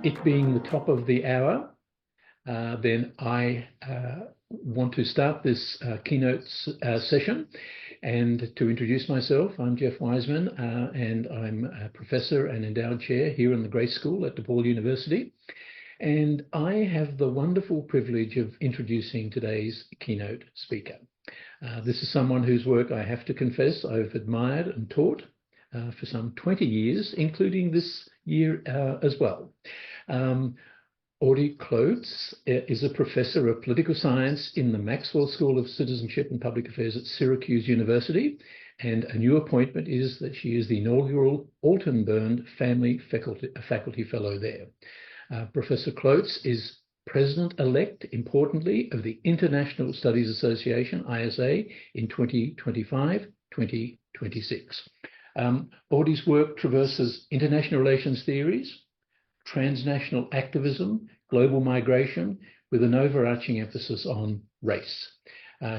It being the top of the hour, then I want to start this keynote session. And to introduce myself, I'm Jeff Wiseman, and I'm a professor and endowed chair here in the Grace School at DePaul University. And I have the wonderful privilege of introducing today's keynote speaker. This is someone whose work, I have to confess, I've admired and taught for some 20 years, including this year as well. Audie Klotz is a professor of political science in the Maxwell School of Citizenship and Public Affairs at Syracuse University, and a new appointment is that she is the inaugural Alton Burn Family Faculty Fellow there. Professor Klotz is President-elect, importantly, of the International Studies Association, ISA, in 2025-2026. Audie's work traverses international relations theories, transnational activism, global migration, with an overarching emphasis on race.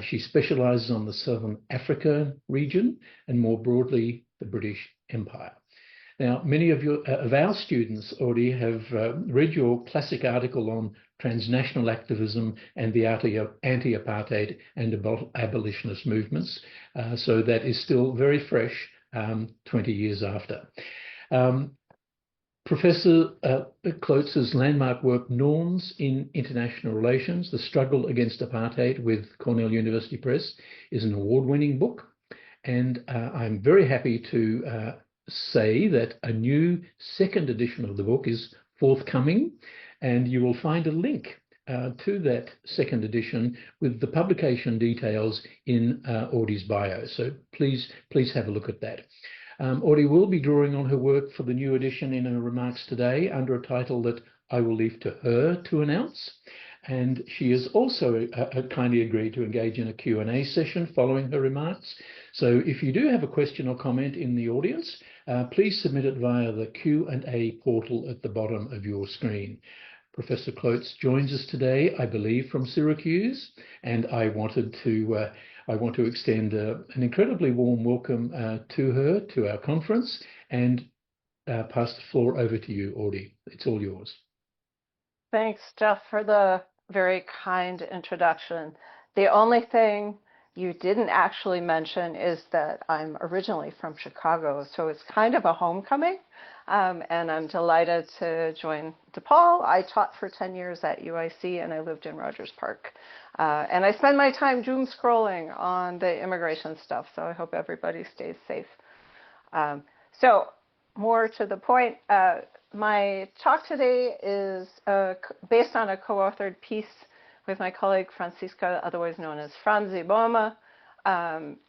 She specializes on the Southern Africa region and more broadly, the British Empire. Now, many of our students already have read your classic article on transnational activism and the anti-apartheid and abolitionist movements. So that is still very fresh 20 years after. Professor Klotz's landmark work, Norms in International Relations, The Struggle Against Apartheid with Cornell University Press, is an award-winning book. And I'm very happy to say that a new second edition of the book is forthcoming, and you will find a link to that second edition with the publication details in Audie's bio. So please have a look at that. Audie will be drawing on her work for the new edition in her remarks today under a title that I will leave to her to announce. And she has also kindly agreed to engage in a Q&A session following her remarks. So if you do have a question or comment in the audience, please submit it via the Q&A portal at the bottom of your screen. Professor Klotz joins us today, I believe, from Syracuse, and I want to extend an incredibly warm welcome to her, to our conference, and pass the floor over to you, Audie. It's all yours. Thanks, Jeff, for the very kind introduction. The only thing you didn't actually mention is that I'm originally from Chicago, so it's kind of a homecoming, and I'm delighted to join DePaul. I taught for 10 years at UIC, and I lived in Rogers Park. And I spend my time doom scrolling on the immigration stuff, so I hope everybody stays safe. So more to the point, my talk today is based on a co-authored piece with my colleague Franziska, otherwise known as Franzi Boehme.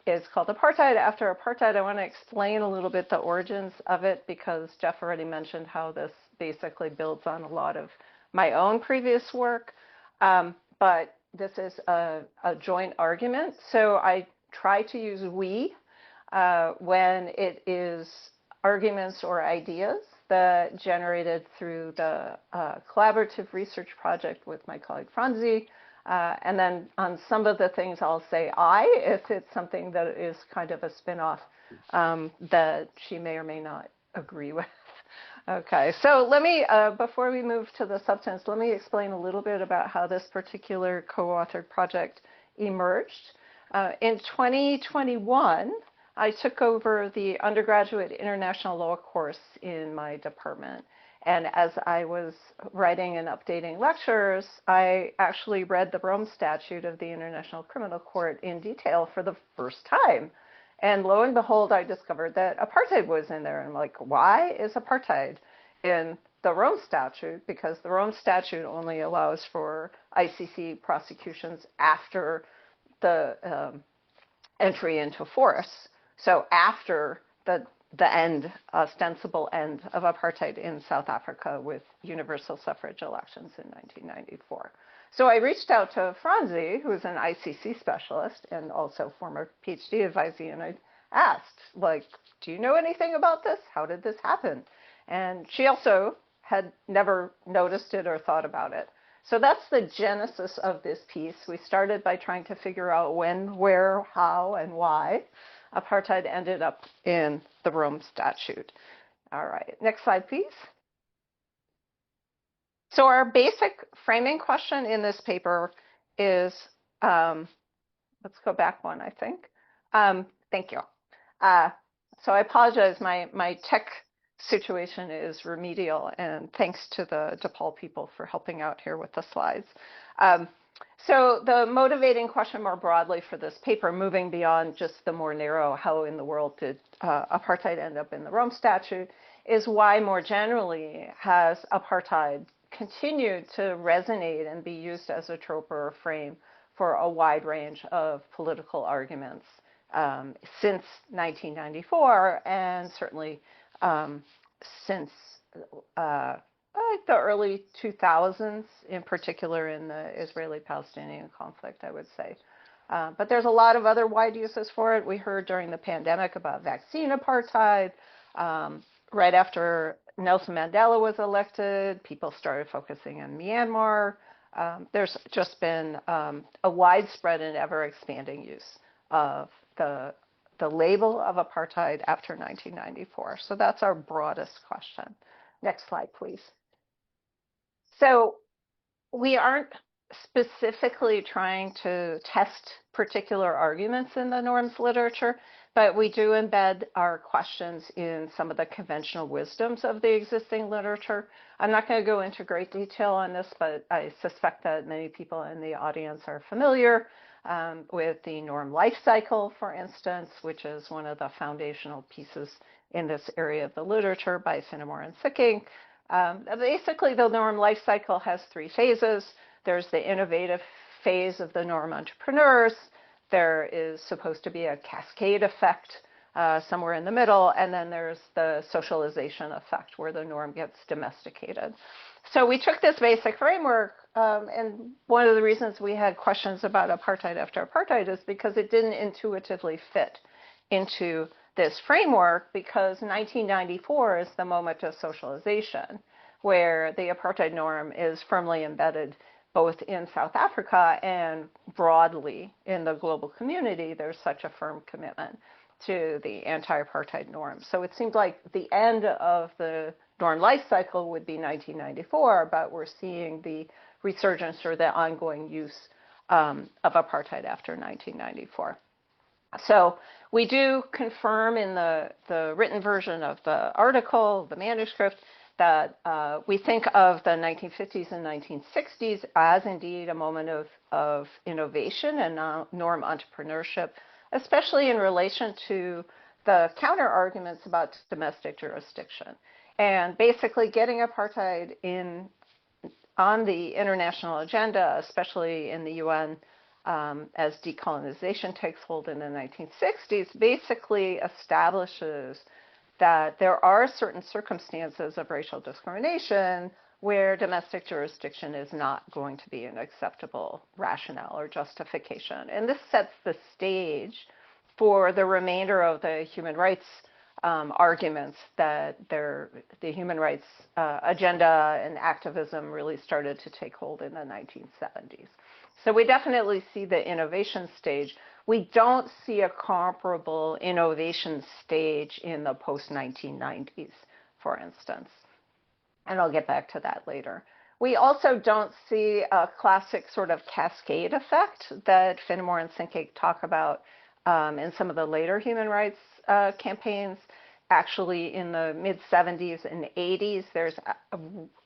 It's called Apartheid After Apartheid. I want to explain a little bit the origins of it because Jeff already mentioned how this basically builds on a lot of my own previous work. But this is a joint argument, so I try to use we when it is arguments or ideas that generated through the collaborative research project with my colleague Franzi. And then on some of the things I'll say I, if it's something that is kind of a spin-off that she may or may not agree with. Okay, so let me, before we move to the substance, let me explain a little bit about how this particular co-authored project emerged. In 2021, I took over the undergraduate international law course in my department. And as I was writing and updating lectures, I actually read the Rome Statute of the International Criminal Court in detail for the first time. And lo and behold, I discovered that apartheid was in there. And I'm like, why is apartheid in the Rome Statute? Because the Rome Statute only allows for ICC prosecutions after the entry into force. So after the end, ostensible end of apartheid in South Africa with universal suffrage elections in 1994. So I reached out to Franzi, who is an ICC specialist and also former PhD advisee, and I asked, like, do you know anything about this? How did this happen? And she also had never noticed it or thought about it. So that's the genesis of this piece. We started by trying to figure out when, where, how, and why apartheid ended up in the Rome Statute. All right, next slide, please. So our basic framing question in this paper is, let's go back one, I think. Thank you. So I apologize, my tech situation is remedial, and thanks to the DePaul people for helping out here with the slides. So the motivating question more broadly for this paper, moving beyond just the more narrow how in the world did apartheid end up in the Rome Statute, is why more generally has apartheid continued to resonate and be used as a trope or a frame for a wide range of political arguments since 1994, and certainly since the early 2000s, in particular in the Israeli-Palestinian conflict, I would say. But there's a lot of other wide uses for it. We heard during the pandemic about vaccine apartheid. Right after Nelson Mandela was elected, people started focusing on Myanmar. There's just been a widespread and ever-expanding use of the label of apartheid after 1994. So that's our broadest question. Next slide, please. So we aren't specifically trying to test particular arguments in the norms literature, but we do embed our questions in some of the conventional wisdoms of the existing literature. I'm not going to go into great detail on this, but I suspect that many people in the audience are familiar with the norm life cycle, for instance, which is one of the foundational pieces in this area of the literature by Finnemore and Sicking. Basically, the norm life cycle has three phases. There's the innovative phase of the norm entrepreneurs. There is supposed to be a cascade effect somewhere in the middle, and then there's the socialization effect where the norm gets domesticated. So we took this basic framework, and one of the reasons we had questions about apartheid after apartheid is because it didn't intuitively fit into this framework, because 1994 is the moment of socialization, where the apartheid norm is firmly embedded both in South Africa and broadly in the global community. There's such a firm commitment to the anti-apartheid norm. So it seemed like the end of the norm life cycle would be 1994, but we're seeing the resurgence or the ongoing use of apartheid after 1994. So we do confirm in the written version of the article, the manuscript, that we think of the 1950s and 1960s as indeed a moment of innovation and norm entrepreneurship, especially in relation to the counter arguments about domestic jurisdiction. And basically getting apartheid on the international agenda, especially in the UN, as decolonization takes hold in the 1960s, basically establishes that there are certain circumstances of racial discrimination where domestic jurisdiction is not going to be an acceptable rationale or justification. And this sets the stage for the remainder of the human rights arguments that the human rights agenda and activism really started to take hold in the 1970s. So we definitely see the innovation stage. We don't see a comparable innovation stage in the post-1990s, for instance. And I'll get back to that later. We also don't see a classic sort of cascade effect that Finnemore and Sinkig talk about in some of the later human rights campaigns. Actually, in the mid-70s and 80s, there's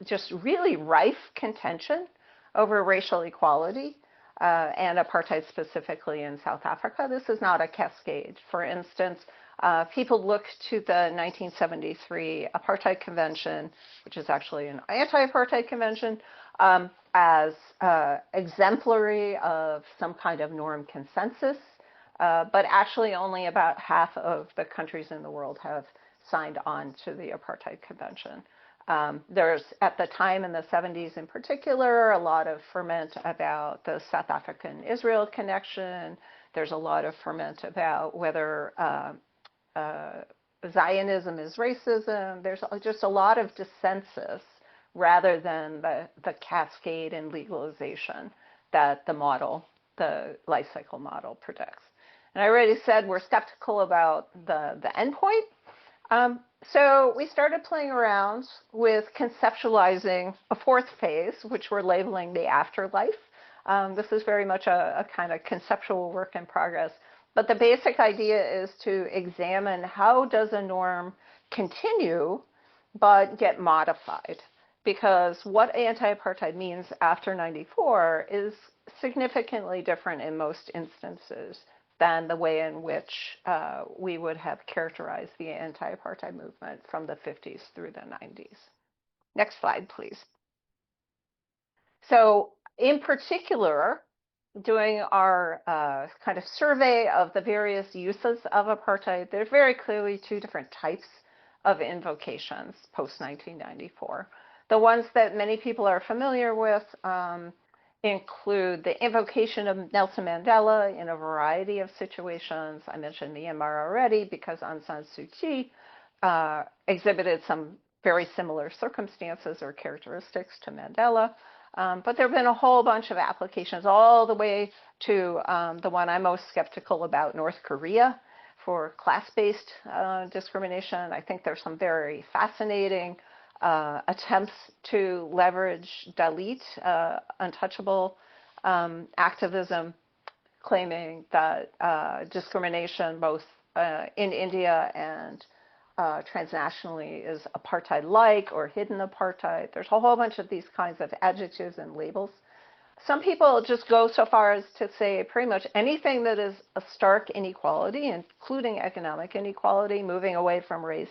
just really rife contention over racial equality and apartheid specifically in South Africa. This is not a cascade. For instance, people look to the 1973 Apartheid Convention, which is actually an anti-apartheid convention, as exemplary of some kind of norm consensus, but actually only about half of the countries in the world have signed on to the Apartheid Convention. There's, at the time in the 70s in particular, a lot of ferment about the South African-Israel connection. There's a lot of ferment about whether Zionism is racism. There's just a lot of dissensus rather than the cascade and legalization that the life cycle model predicts. And I already said we're skeptical about the endpoint. So we started playing around with conceptualizing a fourth phase, which we're labeling the afterlife. This is very much a kind of conceptual work in progress. But the basic idea is to examine how does a norm continue but get modified? Because what anti-apartheid means after 94 is significantly different in most instances than the way in which we would have characterized the anti-apartheid movement from the 50s through the 90s. Next slide, please. So in particular, doing our kind of survey of the various uses of apartheid, there's very clearly two different types of invocations post-1994. The ones that many people are familiar with include the invocation of Nelson Mandela in a variety of situations. I mentioned Myanmar already because Aung San Suu Kyi exhibited some very similar circumstances or characteristics to Mandela. But there have been a whole bunch of applications all the way to the one I'm most skeptical about, North Korea, for class-based discrimination. I think there's some very fascinating attempts to leverage Dalit, untouchable activism, claiming that discrimination both in India and transnationally is apartheid-like or hidden apartheid. There's a whole bunch of these kinds of adjectives and labels. Some people just go so far as to say pretty much anything that is a stark inequality, including economic inequality, moving away from race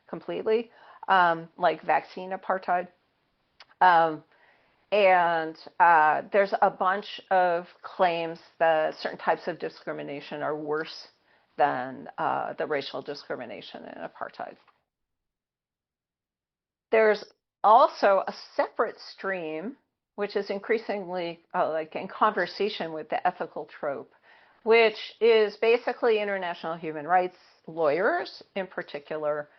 completely, like vaccine apartheid. And there's a bunch of claims that certain types of discrimination are worse than the racial discrimination in apartheid. There's also a separate stream, which is increasingly like in conversation with the ethical trope, which is basically international human rights lawyers, in particular,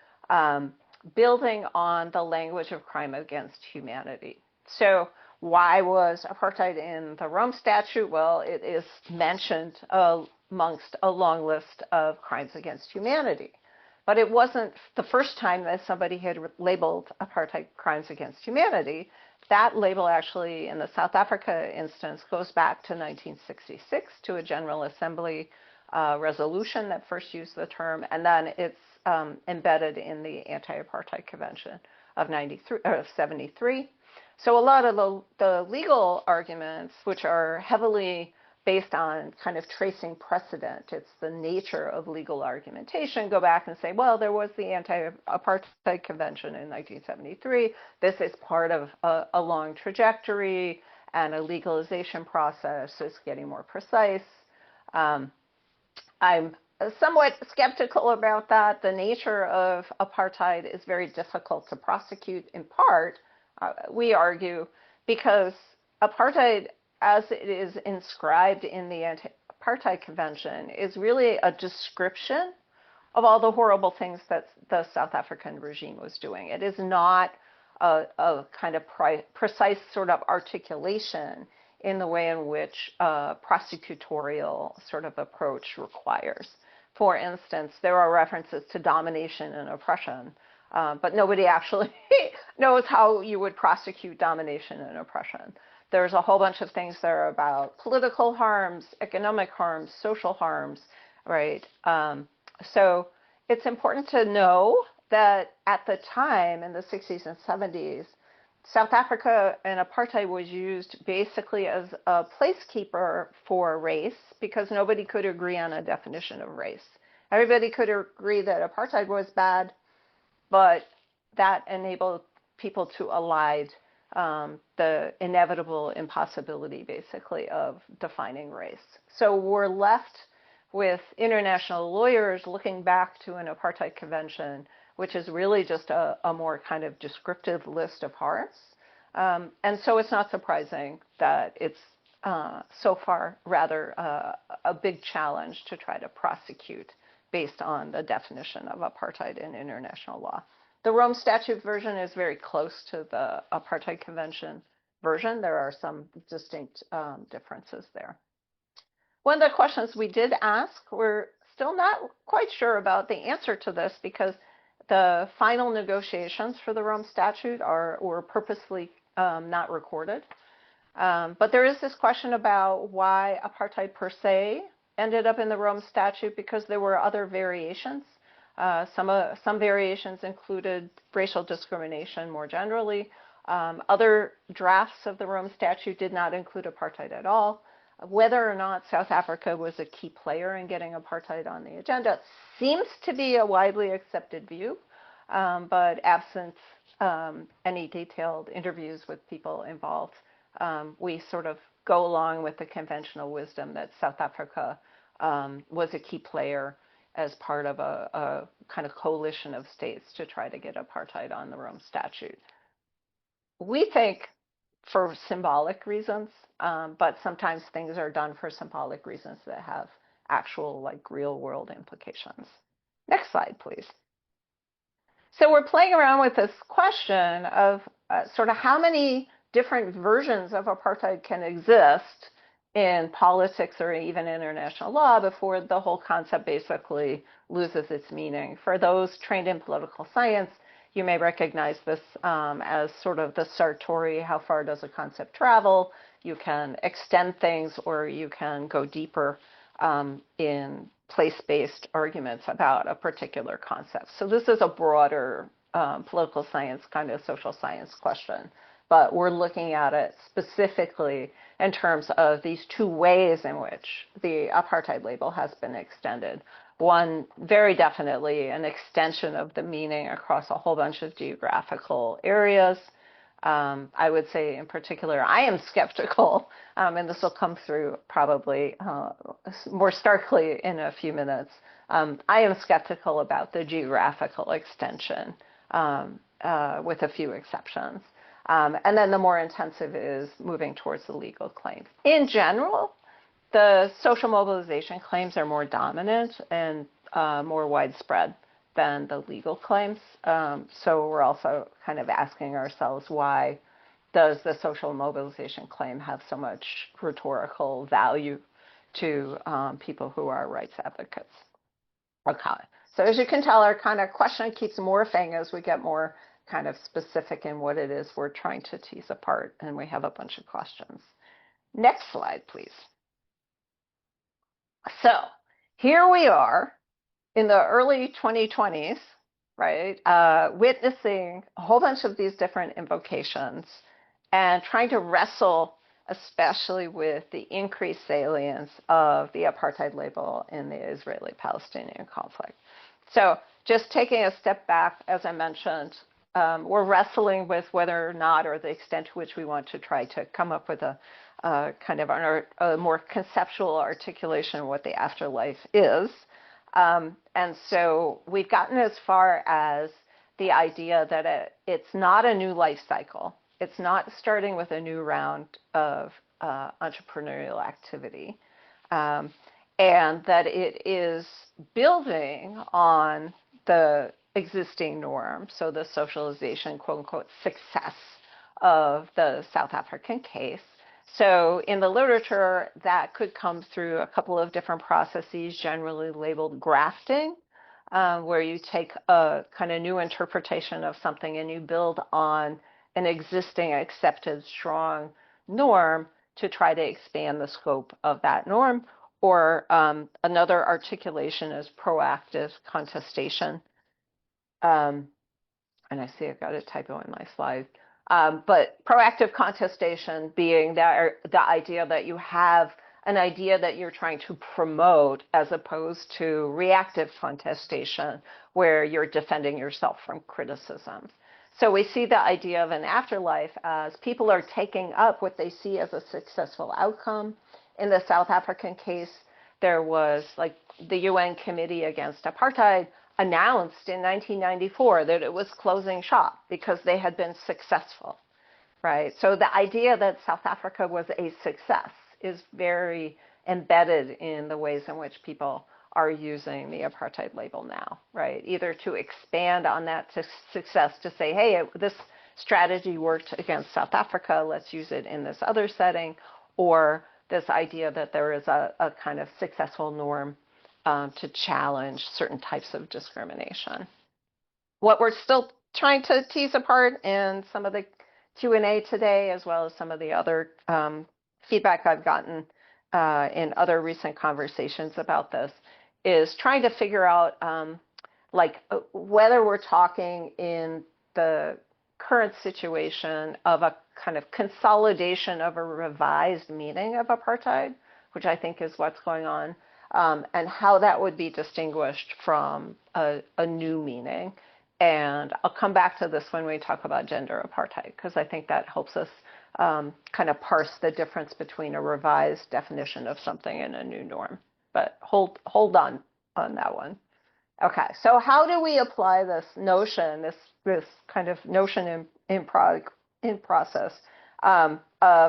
building on the language of crime against humanity. So why was apartheid in the Rome Statute? Well, it is mentioned amongst a long list of crimes against humanity. But it wasn't the first time that somebody had labeled apartheid crimes against humanity. That label actually, in the South Africa instance, goes back to 1966 to a General Assembly resolution that first used the term, and then it's embedded in the Anti-Apartheid Convention of 73. So a lot of the legal arguments, which are heavily based on kind of tracing precedent, it's the nature of legal argumentation, go back and say, well, there was the Anti-Apartheid Convention in 1973. This is part of a long trajectory and a legalization process. It's getting more precise. I'm somewhat skeptical about that. The nature of apartheid is very difficult to prosecute, in part, we argue, because apartheid, as it is inscribed in the Anti-Apartheid Convention, is really a description of all the horrible things that the South African regime was doing. It is not a kind of precise sort of articulation in the way in which a prosecutorial sort of approach requires. For instance, there are references to domination and oppression, but nobody actually knows how you would prosecute domination and oppression. There's a whole bunch of things that are about political harms, economic harms, social harms, right? So it's important to know that at the time, in the 60s and 70s, South Africa and apartheid was used basically as a placekeeper for race because nobody could agree on a definition of race. Everybody could agree that apartheid was bad, but that enabled people to elide the inevitable impossibility, basically, of defining race. So we're left with international lawyers looking back to an apartheid convention, which is really just a more kind of descriptive list of harms. And so it's not surprising that it's so far rather a big challenge to try to prosecute based on the definition of apartheid in international law. The Rome Statute version is very close to the Apartheid Convention version. There are some distinct differences there. One of the questions we did ask, we're still not quite sure about the answer to this because the final negotiations for the Rome Statute were purposely not recorded. But there is this question about why apartheid per se ended up in the Rome Statute, because there were other variations. Some variations included racial discrimination more generally. Other drafts of the Rome Statute did not include apartheid at all. Whether or not South Africa was a key player in getting apartheid on the agenda seems to be a widely accepted view, but absent any detailed interviews with people involved, we sort of go along with the conventional wisdom that South Africa was a key player as part of a kind of coalition of states to try to get apartheid on the Rome Statute. We think for symbolic reasons, but sometimes things are done for symbolic reasons that have actual, like, real world implications. Next slide, please. So we're playing around with this question of sort of how many different versions of apartheid can exist in politics or even international law before the whole concept basically loses its meaning. For those trained in political science, you may recognize this as sort of the Sartori, how far does a concept travel? You can extend things or you can go deeper in place-based arguments about a particular concept. So this is a broader political science, kind of social science question, but we're looking at it specifically in terms of these two ways in which the apartheid label has been extended. One, very definitely an extension of the meaning across a whole bunch of geographical areas. I would say in particular, I am skeptical, and this will come through probably more starkly in a few minutes. I am skeptical about the geographical extension, with a few exceptions. And then the more intensive is moving towards the legal claims. In general, the social mobilization claims are more dominant and more widespread than the legal claims. So we're also kind of asking ourselves, why does the social mobilization claim have so much rhetorical value to people who are rights advocates? Okay. So as you can tell, our kind of question keeps morphing as we get more kind of specific in what it is we're trying to tease apart, and we have a bunch of questions. Next slide, please. So here we are in the early 2020s, right, witnessing a whole bunch of these different invocations and trying to wrestle especially with the increased salience of the apartheid label in the Israeli-Palestinian conflict. So just taking a step back, as I mentioned, we're wrestling with whether or not, or the extent to which we want to try to come up with a kind of a more conceptual articulation of what the afterlife is. And so we've gotten as far as the idea that it's not a new life cycle. It's not starting with a new round of entrepreneurial activity, and that it is building on the existing norm, so the socialization, quote unquote, success of the South African case. So in the literature, that could come through a couple of different processes, generally labeled grafting, where you take a kind of new interpretation of something and you build on an existing accepted strong norm to try to expand the scope of that norm. Or another articulation is proactive contestation. And I see I've got a typo in my slide. But proactive contestation being the idea that you have an idea that you're trying to promote, as opposed to reactive contestation, where you're defending yourself from criticisms. So we see the idea of an afterlife as people are taking up what they see as a successful outcome. In the South African case, there was, like, the UN Committee Against Apartheid announced in 1994 that it was closing shop because they had been successful, right? So the idea that South Africa was a success is very embedded in the ways in which people are using the apartheid label now, right? Either to expand on that success to say, hey, this strategy worked against South Africa, let's use it in this other setting, or this idea that there is a kind of successful norm to challenge certain types of discrimination. what we're still trying to tease apart in some of the Q&A today, as well as some of the other feedback I've gotten in other recent conversations about this, is trying to figure out whether we're talking in the current situation of a kind of consolidation of a revised meaning of apartheid, which I think is what's going on, and how that would be distinguished from a new meaning. And I'll come back to this when we talk about gender apartheid, because I think that helps us kind of parse the difference between a revised definition of something and a new norm. But hold on that one. Okay, so how do we apply this notion, this kind of notion in process of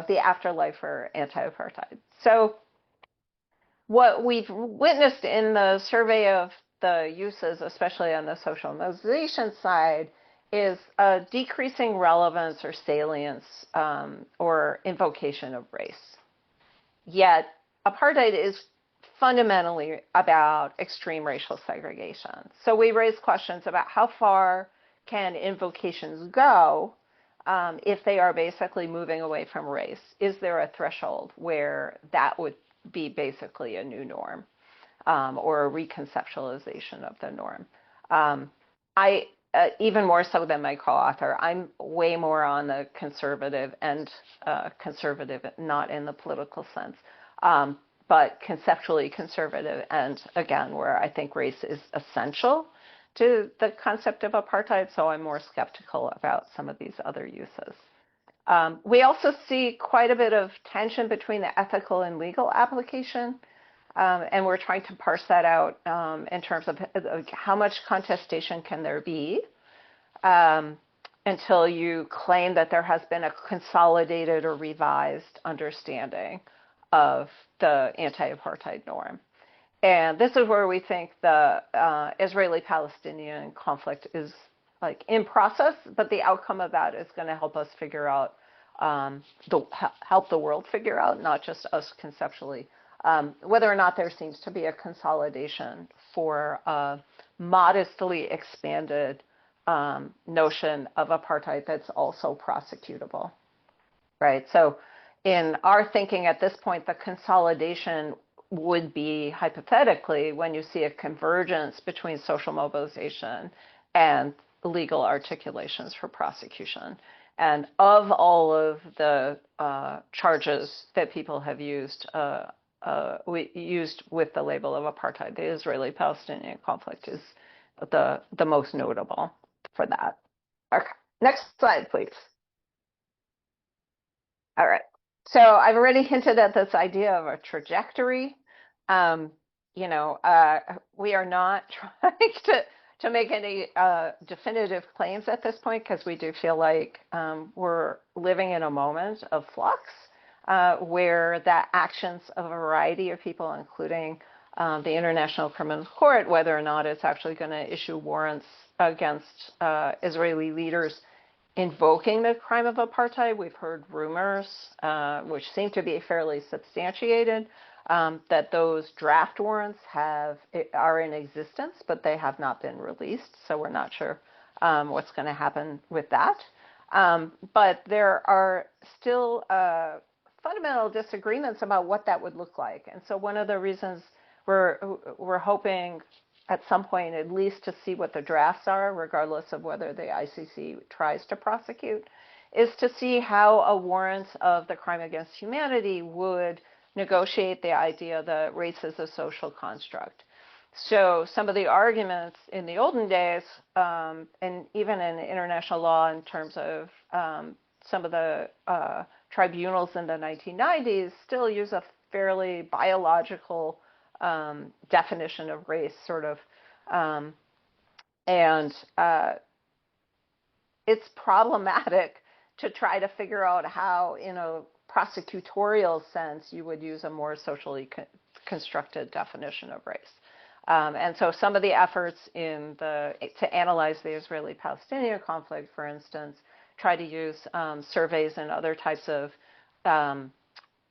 the afterlife for anti-apartheid? So what we've witnessed in the survey of the uses, especially on the socialization side, is a decreasing relevance or salience or invocation of race. Yet apartheid is fundamentally about extreme racial segregation. So we raise questions about how far can invocations go if they are basically moving away from race. Is there a threshold where that would be basically a new norm or a reconceptualization of the norm? Even more so than my co-author, I'm way more on the conservative and conservative, not in the political sense, but conceptually conservative, and again, where I think race is essential to the concept of apartheid, so I'm more skeptical about some of these other uses. We also see quite a bit of tension between the ethical and legal application, and we're trying to parse that out in terms of how much contestation can there be until you claim that there has been a consolidated or revised understanding of the anti-apartheid norm. And this is where we think the Israeli-Palestinian conflict is like in process, but the outcome of that is going to help us figure out, help the world figure out, not just us conceptually, whether or not there seems to be a consolidation for a modestly expanded notion of apartheid that's also prosecutable, right? So in our thinking at this point, the consolidation would be hypothetically when you see a convergence between social mobilization and legal articulations for prosecution. And of all of the charges that people have used, used with the label of apartheid, the Israeli-Palestinian conflict is the most notable for that. Okay, next slide, please. All right. So I've already hinted at this idea of a trajectory. We are not trying to make any definitive claims at this point, because we do feel like we're living in a moment of flux where the actions of a variety of people, including the International Criminal Court, whether or not it's actually going to issue warrants against Israeli leaders invoking the crime of apartheid. We've heard rumors, which seem to be fairly substantiated, that those draft warrants are in existence, but they have not been released. So we're not sure what's going to happen with that. But there are still fundamental disagreements about what that would look like. And so one of the reasons we're hoping at some point at least to see what the drafts are, regardless of whether the ICC tries to prosecute, is to see how a warrant of the crime against humanity would negotiate the idea that race is a social construct. So some of the arguments in the olden days, and even in international law in terms of some of the tribunals in the 1990s, still use a fairly biological definition of race, sort of, and it's problematic to try to figure out how, in a prosecutorial sense, you would use a more socially constructed definition of race. And so some of the efforts to analyze the Israeli-Palestinian conflict, for instance, try to use surveys and other types of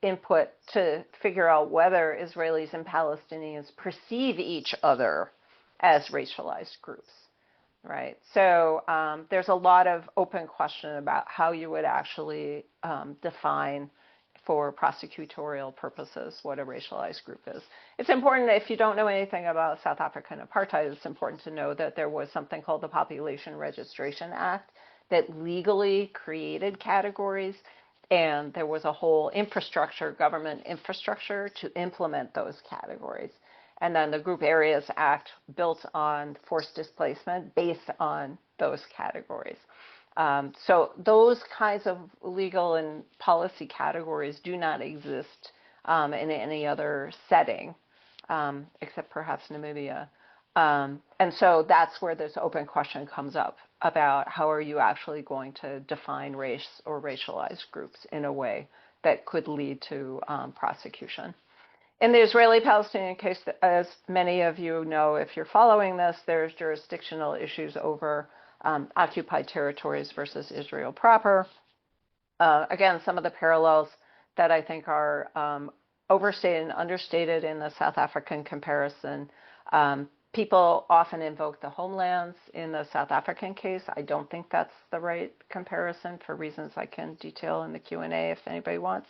input to figure out whether Israelis and Palestinians perceive each other as racialized groups, right? So there's a lot of open question about how you would actually define for prosecutorial purposes what a racialized group is. It's important, if you don't know anything about South African apartheid, it's important to know that there was something called the Population Registration Act that legally created categories, and there was a whole infrastructure, government infrastructure, to implement those categories. And then the Group Areas Act built on forced displacement based on those categories. So those kinds of legal and policy categories do not exist in any other setting, except perhaps Namibia. And so that's where this open question comes up about how are you actually going to define race or racialized groups in a way that could lead to prosecution. In the Israeli-Palestinian case, as many of you know, if you're following this, there's jurisdictional issues over occupied territories versus Israel proper. Again, some of the parallels that I think are overstated and understated in the South African comparison. People often invoke the homelands in the South African case. I don't think that's the right comparison for reasons I can detail in the Q&A if anybody wants.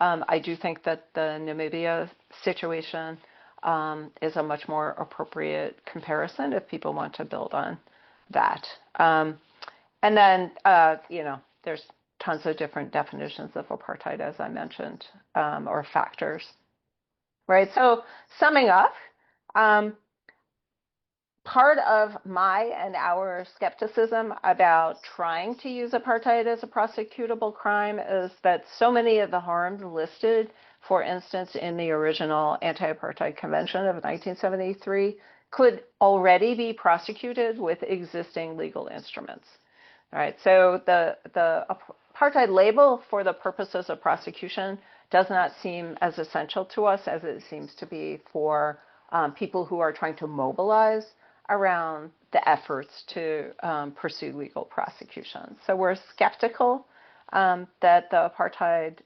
I do think that the Namibia situation is a much more appropriate comparison if people want to build on that. And then, there's tons of different definitions of apartheid, as I mentioned, or factors, right? So summing up, part of my and our skepticism about trying to use apartheid as a prosecutable crime is that so many of the harms listed, for instance, in the original Anti-Apartheid Convention of 1973, could already be prosecuted with existing legal instruments. All right, so the apartheid label for the purposes of prosecution does not seem as essential to us as it seems to be for people who are trying to mobilize around the efforts to pursue legal prosecution. So we're skeptical that the apartheid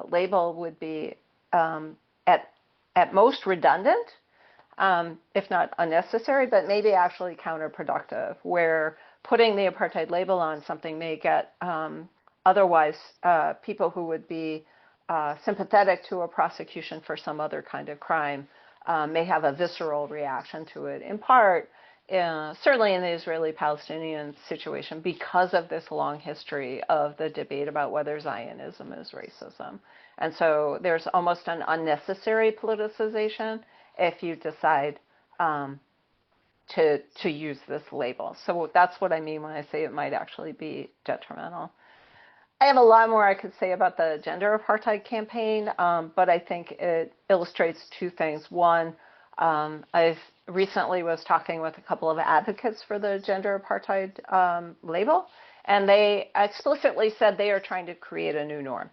label would be at most redundant, if not unnecessary, but maybe actually counterproductive, where putting the apartheid label on something may get otherwise people who would be sympathetic to a prosecution for some other kind of crime may have a visceral reaction to it, in part, certainly in the Israeli-Palestinian situation, because of this long history of the debate about whether Zionism is racism. And so there's almost an unnecessary politicization if you decide to use this label. So that's what I mean when I say it might actually be detrimental. I have a lot more I could say about the gender apartheid campaign, but I think it illustrates two things. One, I've recently was talking with a couple of advocates for the gender apartheid label, and they explicitly said they are trying to create a new norm.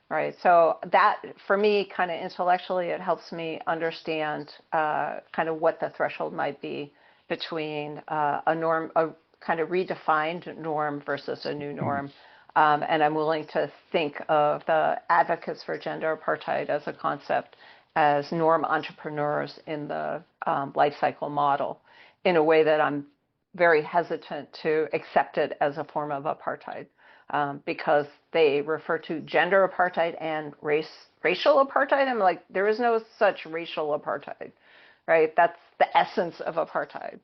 Right, so that, for me, kind of intellectually, it helps me understand kind of what the threshold might be between a norm, a kind of redefined norm versus a new norm. And I'm willing to think of the advocates for gender apartheid as a concept as norm entrepreneurs in the life cycle model, in a way that I'm very hesitant to accept it as a form of apartheid. Because they refer to gender apartheid and racial apartheid. I'm like, there is no such racial apartheid, right? That's the essence of apartheid.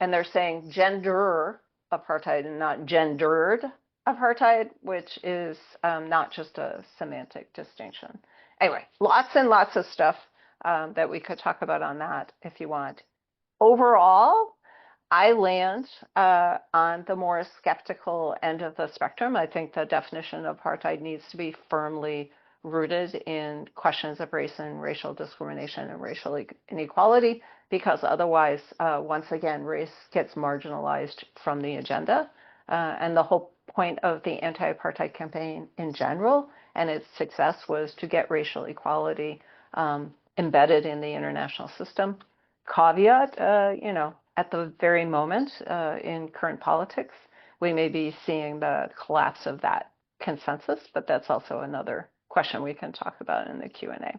And they're saying gender apartheid and not gendered apartheid, which is not just a semantic distinction. Anyway, lots and lots of stuff that we could talk about on that if you want. Overall, I land on the more skeptical end of the spectrum. I think the definition of apartheid needs to be firmly rooted in questions of race and racial discrimination and racial inequality, because otherwise, once again, race gets marginalized from the agenda. And the whole point of the anti-apartheid campaign in general and its success was to get racial equality embedded in the international system. Caveat, at the very moment in current politics, we may be seeing the collapse of that consensus, but that's also another question we can talk about in the Q&A.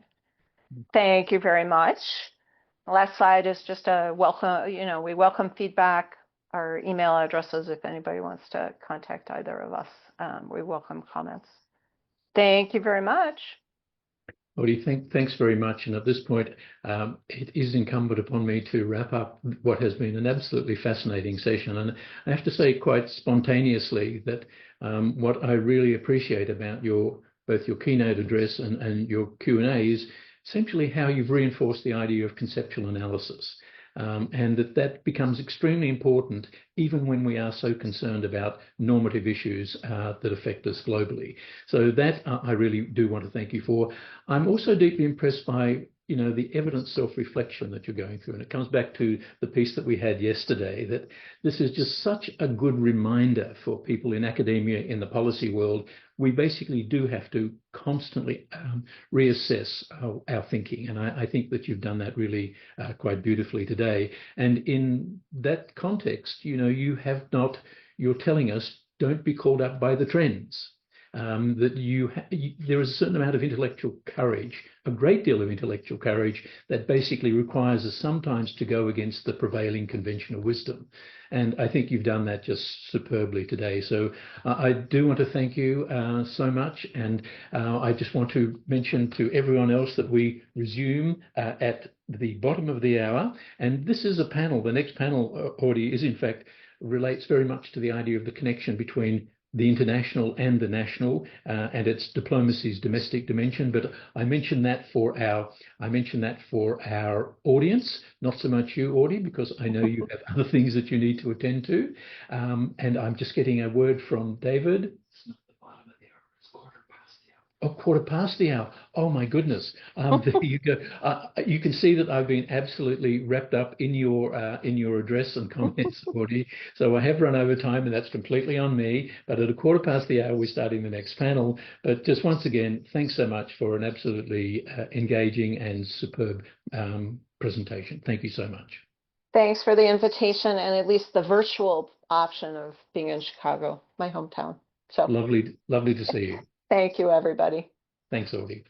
Thank you very much. The last slide is just a welcome, we welcome feedback, our email addresses if anybody wants to contact either of us. We welcome comments. Thank you very much. Audie, thanks very much. And at this point, it is incumbent upon me to wrap up what has been an absolutely fascinating session. And I have to say quite spontaneously that what I really appreciate about both your keynote address and your Q&A is essentially how you've reinforced the idea of conceptual analysis. And that becomes extremely important even when we are so concerned about normative issues that affect us globally. So that I really do want to thank you for. I'm also deeply impressed by the evident self-reflection that you're going through. And it comes back to the piece that we had yesterday, that this is just such a good reminder for people in academia, in the policy world. We basically do have to constantly reassess our thinking. And I think that you've done that really quite beautifully today. And in that context, you're telling us, don't be caught up by the trends. That there is a certain amount of intellectual courage, a great deal of intellectual courage, that basically requires us sometimes to go against the prevailing conventional wisdom. And I think you've done that just superbly today. So I do want to thank you so much. And I just want to mention to everyone else that we resume at the bottom of the hour. And this is a panel. The next panel, Audie, is in fact relates very much to the idea of the connection between the international and the national, and its diplomacy's domestic dimension. But I mentioned that for our audience, not so much you, Audie, because I know you have other things that you need to attend to. And I'm just getting a word from David. It's not the bottom of the hour; it's 1/4 past the hour. Oh my goodness! There you go. You can see that I've been absolutely wrapped up in your address and comments, Audie. So I have run over time, and that's completely on me. But at 1/4 past the hour, we're starting the next panel. But just once again, thanks so much for an absolutely engaging and superb presentation. Thank you so much. Thanks for the invitation and at least the virtual option of being in Chicago, my hometown. So lovely to see you. Thank you, everybody. Thanks, Audie.